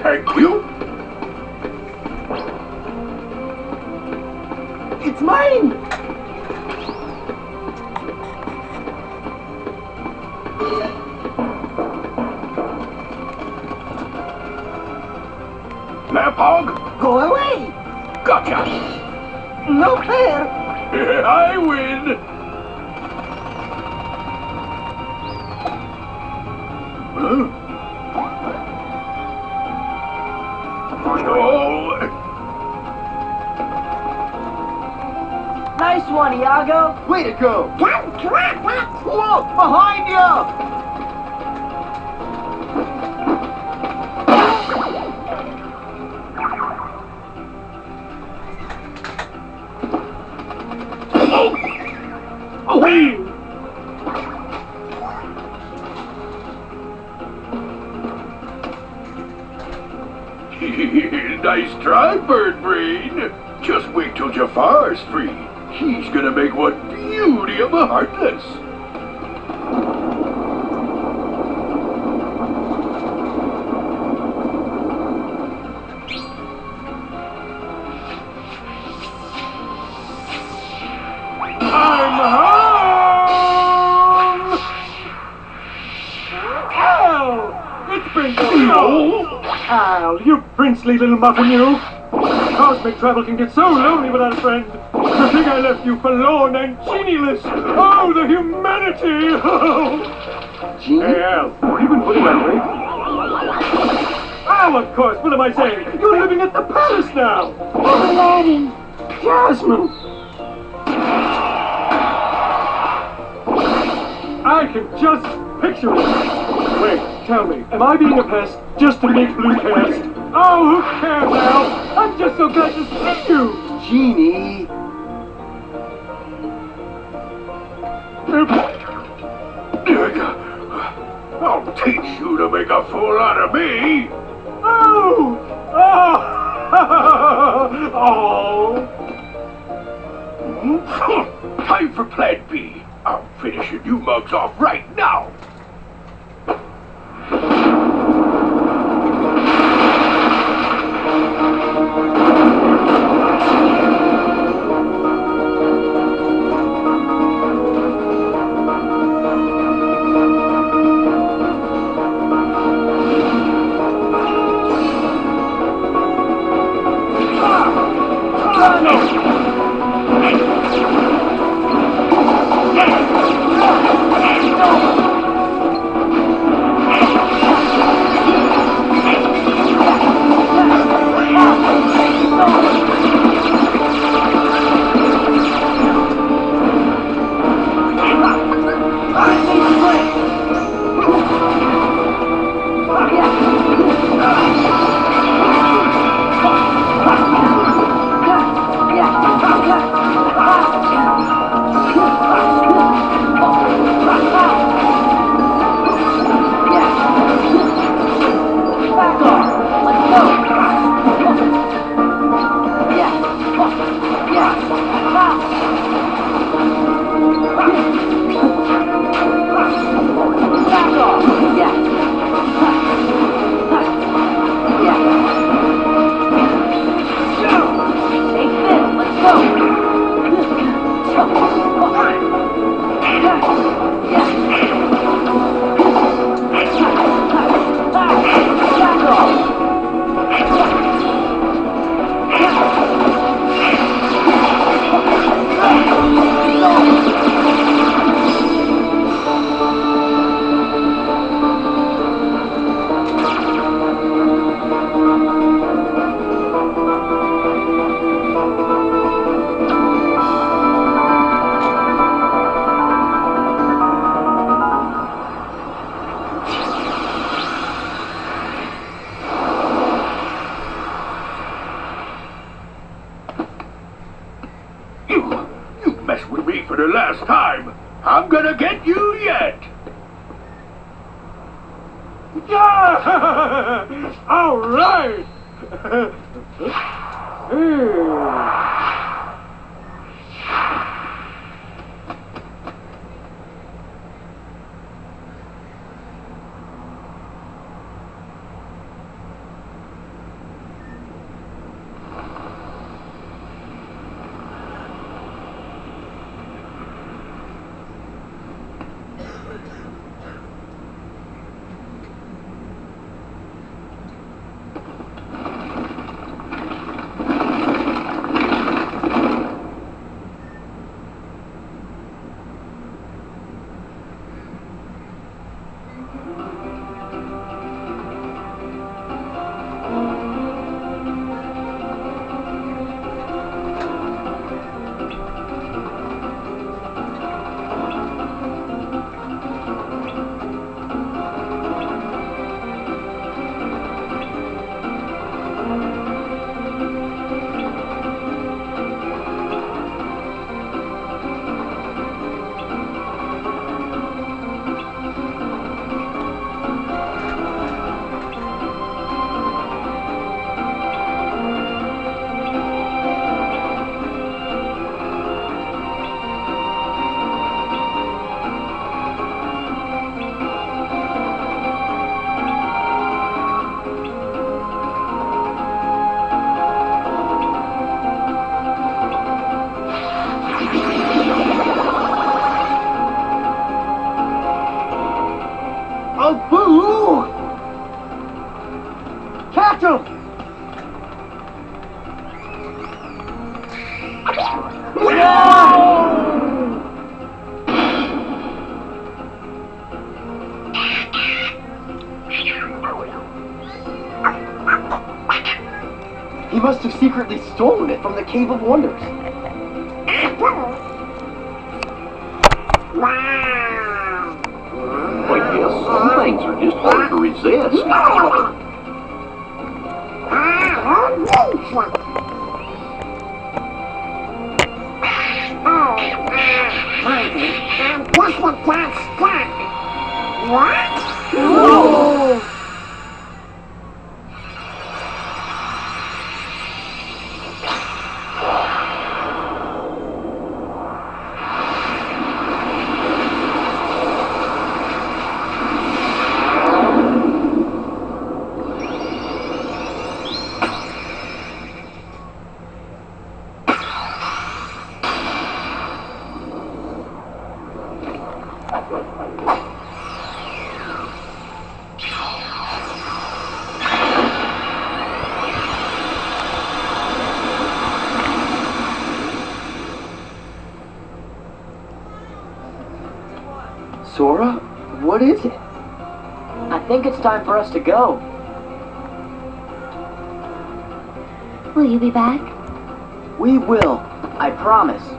Thank you. It's mine! Lapog? Go away! Gotcha. No fair! I win. Huh? Oh. Nice one, Iago! Way to go! Look, behind you! Nice try, Bird Brain. Just wait till Jafar's free. He's gonna make one beauty of a heartless. I'm home! Al! It's been so... Al, you princely little muffin, you! Cosmic travel can get so lonely without a friend. To think I left you forlorn and genieless. Oh, the humanity! Hey, Al, you've been putting that way. Al, of course, what am I saying? You're living at the palace now! Oh, Aladdin! Jasmine! I can just picture it. Wait, tell me, am I being a pest just to make blue cast? Oh, who cares, Al? I'm just so glad to see you! Genie! I'll teach you to make a fool out of me. Oh! Oh! Oh! Time for Plan B. I'll finish you mugs off right now. You messed with me for the last time. I'm gonna get you yet. Yeah! All right! Ooh! Catch him! He must have secretly stolen it from the Cave of Wonders. I guess some things are just hard to resist. Sora, what is it? I think it's time for us to go. Will you be back? We will, I promise.